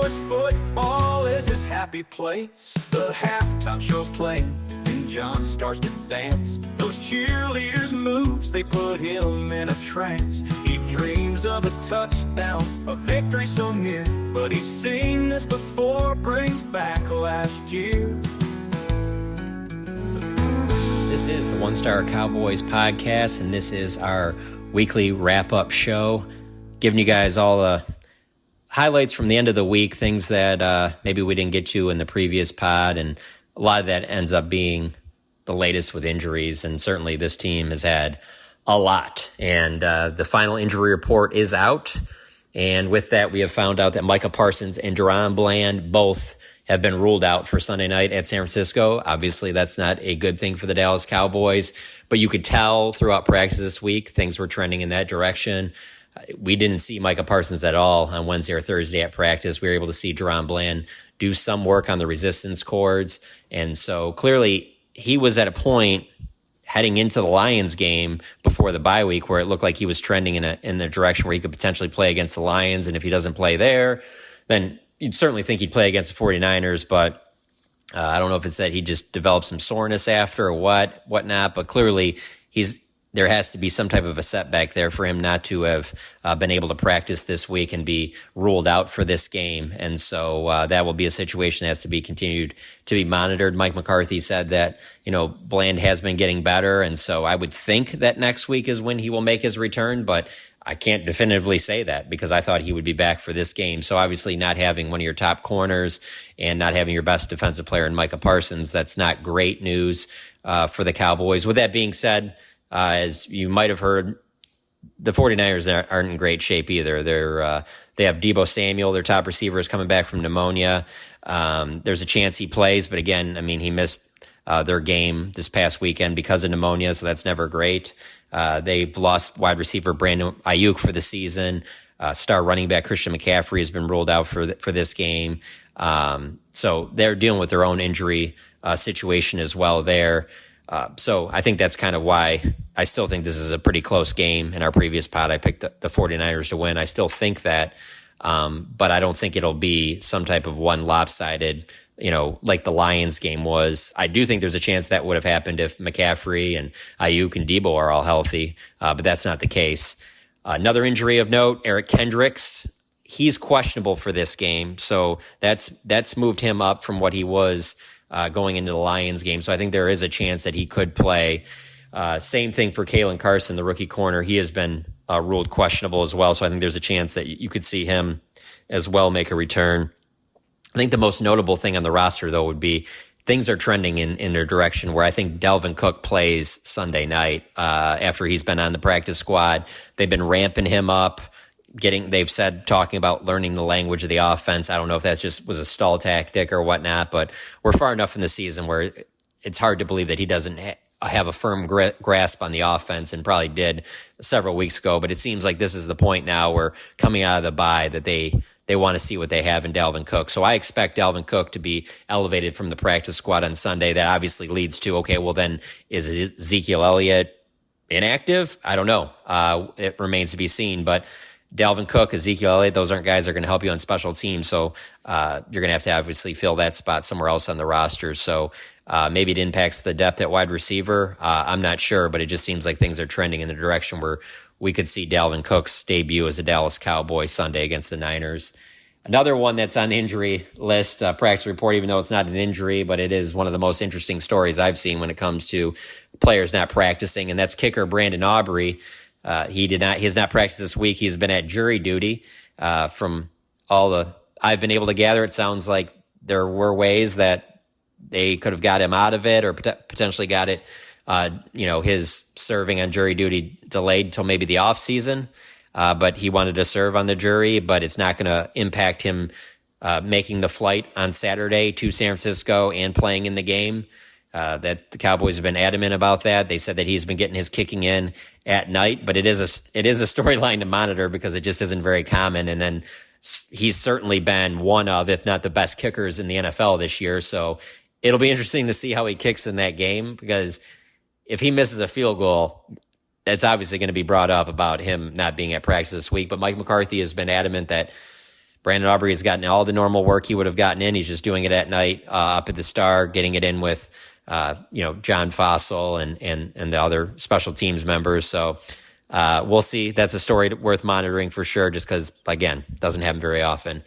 Cowboys football is his happy place. The halftime show's playing, and Jon starts to dance. Those cheerleaders' moves, they put him in a trance. He dreams of a touchdown, a victory so near, but he's seen this before, brings back last year. This is the One Star Cowboys podcast, and this is our weekly wrap-up show, giving you guys all the highlights from the end of the week, things that maybe we didn't get to in the previous pod, and a lot of that ends up being the latest with injuries, and certainly this team has had a lot. And the final injury report is out, and with that, we have found out that Micah Parsons and DaRon Bland both have been ruled out for Sunday night at San Francisco. Obviously, that's not a good thing for the Dallas Cowboys, but you could tell throughout practice this week, things were trending in that direction. We didn't see Micah Parsons at all on Wednesday or Thursday at practice. We were able to see DaRon Bland do some work on the resistance cords. And so clearly he was at a point heading into the Lions game before the bye week where it looked like he was trending in the direction where he could potentially play against the Lions. And if he doesn't play there, then you'd certainly think he'd play against the 49ers. But I don't know if it's that he just developed some soreness after or whatnot. But clearly there has to be some type of a setback there for him not to have been able to practice this week and be ruled out for this game. And so that will be a situation that has to be continued to be monitored. Mike McCarthy said that, Bland has been getting better. And so I would think that next week is when he will make his return, but I can't definitively say that because I thought he would be back for this game. So obviously not having one of your top corners and not having your best defensive player in Micah Parsons, that's not great news for the Cowboys. With that being said, as you might have heard, the 49ers aren't in great shape either. They have Deebo Samuel, their top receiver, is coming back from pneumonia. There's a chance he plays, but again, he missed their game this past weekend because of pneumonia, so that's never great. They've lost wide receiver Brandon Ayuk for the season. Star running back Christian McCaffrey has been ruled out for this game. So they're dealing with their own injury situation as well there. So I think that's kind of why I still think this is a pretty close game. In our previous pod, I picked the 49ers to win. I still think that, but I don't think it'll be some type of one lopsided, like the Lions game was. I do think there's a chance that would have happened if McCaffrey and Ayuk and Deebo are all healthy, but that's not the case. Another injury of note, Eric Kendricks. He's questionable for this game, so that's moved him up from what he was going into the Lions game. So I think there is a chance that he could play. Same thing for Kalen Carson, the rookie corner. He has been ruled questionable as well. So I think there's a chance that you could see him as well make a return. I think the most notable thing on the roster, though, would be things are trending in their direction where I think Dalvin Cook plays Sunday night after he's been on the practice squad. They've been ramping him up. Talking about learning the language of the offense. I don't know if that just was a stall tactic or whatnot, but we're far enough in the season where it's hard to believe that he doesn't have a firm grasp on the offense, and probably did several weeks ago. But it seems like this is the point now where coming out of the bye that they want to see what they have in Dalvin Cook. So I expect Dalvin Cook to be elevated from the practice squad on Sunday. That obviously leads to, okay, well then is Ezekiel Elliott inactive? I don't know. It remains to be seen, but Dalvin Cook, Ezekiel Elliott, those aren't guys that are going to help you on special teams. So you're going to obviously fill that spot somewhere else on the roster. So maybe it impacts the depth at wide receiver. I'm not sure, but it just seems like things are trending in the direction where we could see Dalvin Cook's debut as a Dallas Cowboy Sunday against the Niners. Another one that's on the injury list, practice report, even though it's not an injury, but it is one of the most interesting stories I've seen when it comes to players not practicing, and that's kicker Brandon Aubrey. He has not practiced this week. He's been at jury duty. From all I've been able to gather, it sounds like there were ways that they could have got him out of it, or potentially got it, his serving on jury duty delayed until maybe the off season. But he wanted to serve on the jury, but it's not going to impact him making the flight on Saturday to San Francisco and playing in the game. That the Cowboys have been adamant about that. They said that he's been getting his kicking in at night, but it is a storyline to monitor because it just isn't very common. And then he's certainly been one of, if not the best kickers in the NFL this year. So it'll be interesting to see how he kicks in that game, because if he misses a field goal, it's obviously going to be brought up about him not being at practice this week. But Mike McCarthy has been adamant that Brandon Aubrey has gotten all the normal work he would have gotten in. He's just doing it at night up at the Star, getting it in with John Fossil and the other special teams members. So we'll see. That's a story worth monitoring for sure, just because, again, it doesn't happen very often.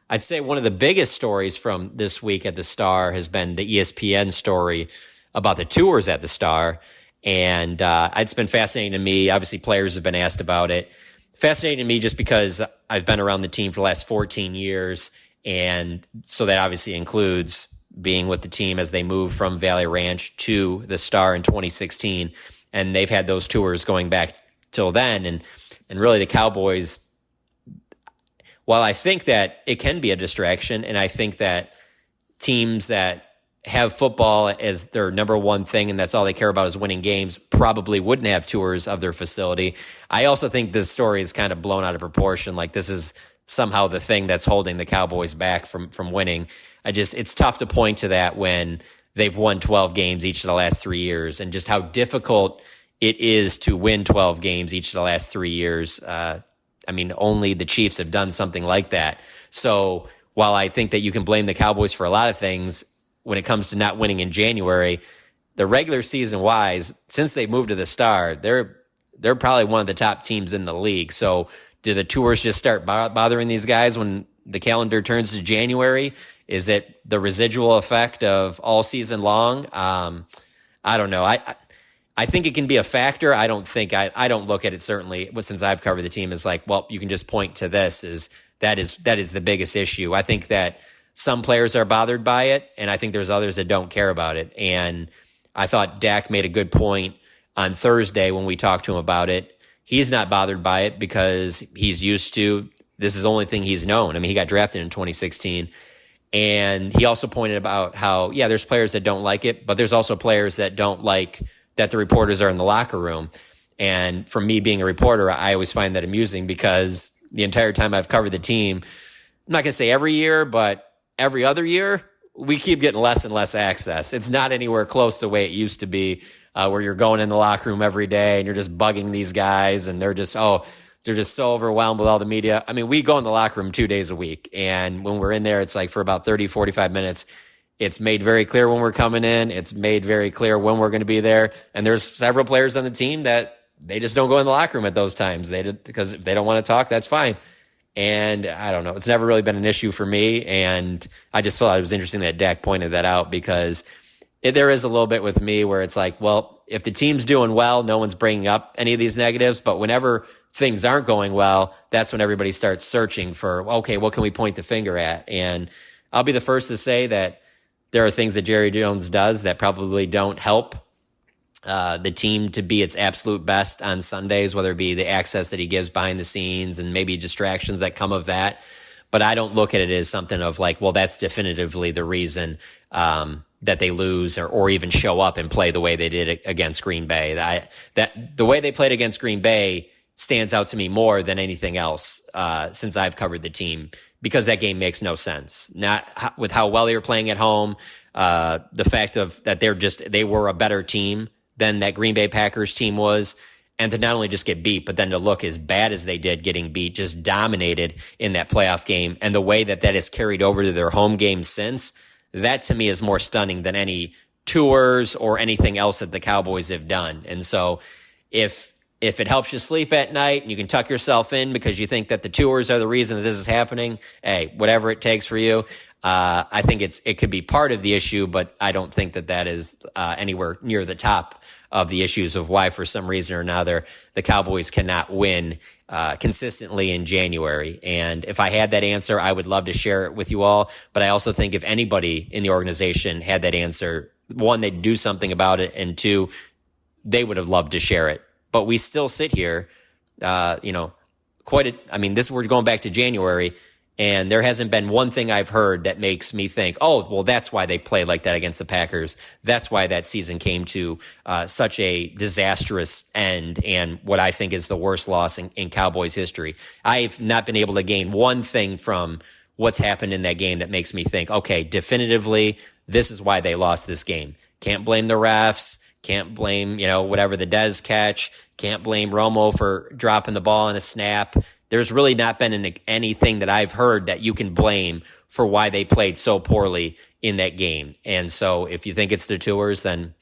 I'd say one of the biggest stories from this week at the Star has been the ESPN story about the tours at the Star. And it's been fascinating to me. Obviously, players have been asked about it. Fascinating to me just because I've been around the team for the last 14 years. And so that obviously includes being with the team as they moved from Valley Ranch to the Star in 2016. And they've had those tours going back till then. And really the Cowboys, while I think that it can be a distraction, and I think that teams that have football as their number one thing and that's all they care about is winning games probably wouldn't have tours of their facility. I also think this story is kind of blown out of proportion. Like this is somehow the thing that's holding the Cowboys back from winning. It's tough to point to that when they've won 12 games each of the last 3 years, and just how difficult it is to win 12 games each of the last 3 years. Only the Chiefs have done something like that. So while I think that you can blame the Cowboys for a lot of things when it comes to not winning in January, the regular season wise, since they moved to the Star, they're probably one of the top teams in the league. So do the tours just start bothering these guys when the calendar turns to January? Is it the residual effect of all season long? I don't know. I think it can be a factor. I don't look at it certainly, but since I've covered the team, is like, well, you can just point to this that is the biggest issue. I think that some players are bothered by it, and I think there's others that don't care about it. And I thought Dak made a good point on Thursday when we talked to him about it. He's not bothered by it because he's used to, this is the only thing he's known. He got drafted in 2016. And he also pointed about how, there's players that don't like it, but there's also players that don't like that the reporters are in the locker room. And from me being a reporter, I always find that amusing because the entire time I've covered the team, I'm not going to say every year, but every other year, we keep getting less and less access. It's not anywhere close to the way it used to be, where you're going in the locker room every day and you're just bugging these guys and they're just so overwhelmed with all the media. We go in the locker room 2 days a week. And when we're in there, it's like for about 30, 45 minutes, it's made very clear when we're coming in. It's made very clear when we're going to be there. And there's several players on the team that they just don't go in the locker room at those times. Because if they don't want to talk, that's fine. And I don't know. It's never really been an issue for me. And I just thought it was interesting that Dak pointed that out because there is a little bit with me where it's like, well, if the team's doing well, no one's bringing up any of these negatives. But whenever things aren't going well, that's when everybody starts searching for, okay, what can we point the finger at? And I'll be the first to say that there are things that Jerry Jones does that probably don't help the team to be its absolute best on Sundays, whether it be the access that he gives behind the scenes and maybe distractions that come of that. But I don't look at it as something of like, well, that's definitively the reason that they lose or even show up and play the way they did against Green Bay. That the way they played against Green Bay stands out to me more than anything else since I've covered the team, because that game makes no sense. Not with how well they were playing at home, the fact of that they were a better team than that Green Bay Packers team was, and to not only just get beat, but then to look as bad as they did getting beat, just dominated in that playoff game, and the way that has carried over to their home games since, that to me is more stunning than any tours or anything else that the Cowboys have done. And so if it helps you sleep at night and you can tuck yourself in because you think that the tours are the reason that this is happening, hey, whatever it takes for you. I think it could be part of the issue, but I don't think that is anywhere near the top of the issues of why, for some reason or another, the Cowboys cannot win consistently in January. And if I had that answer, I would love to share it with you all. But I also think if anybody in the organization had that answer, one, they'd do something about it, and two, they would have loved to share it. But we still sit here, we're going back to January, and there hasn't been one thing I've heard that makes me think, oh, well, that's why they played like that against the Packers. That's why that season came to such a disastrous end and what I think is the worst loss in Cowboys history. I've not been able to gain one thing from what's happened in that game that makes me think, okay, definitively, this is why they lost this game. Can't blame the refs. Can't blame, whatever the Dez catch. Can't blame Romo for dropping the ball on a snap. there's really not been anything that I've heard that you can blame for why they played so poorly in that game. And so if you think it's the Tours, then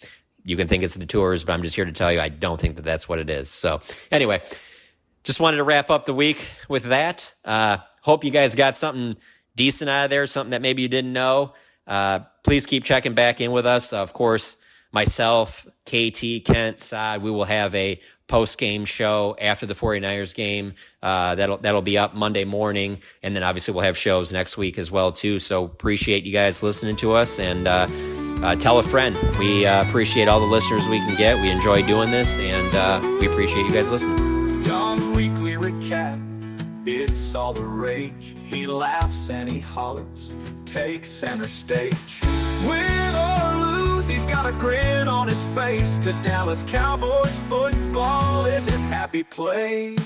you can think it's the Tours, but I'm just here to tell you I don't think that that's what it is. So anyway, just wanted to wrap up the week with that. Hope you guys got something decent out of there, something that maybe you didn't know. Please keep checking back in with us. Of course, myself, KT, Kent, Saad, we will have a post-game show after the 49ers game. That'll be up Monday morning. And then obviously we'll have shows next week as well, too. So appreciate you guys listening to us, and tell a friend. We appreciate all the listeners we can get. We enjoy doing this, and we appreciate you guys listening. John's weekly recap, it's all the rage. He laughs and he hollers, takes center stage. Win or lose, he's got a grin on his face, 'cause Dallas Cowboys football is his happy place.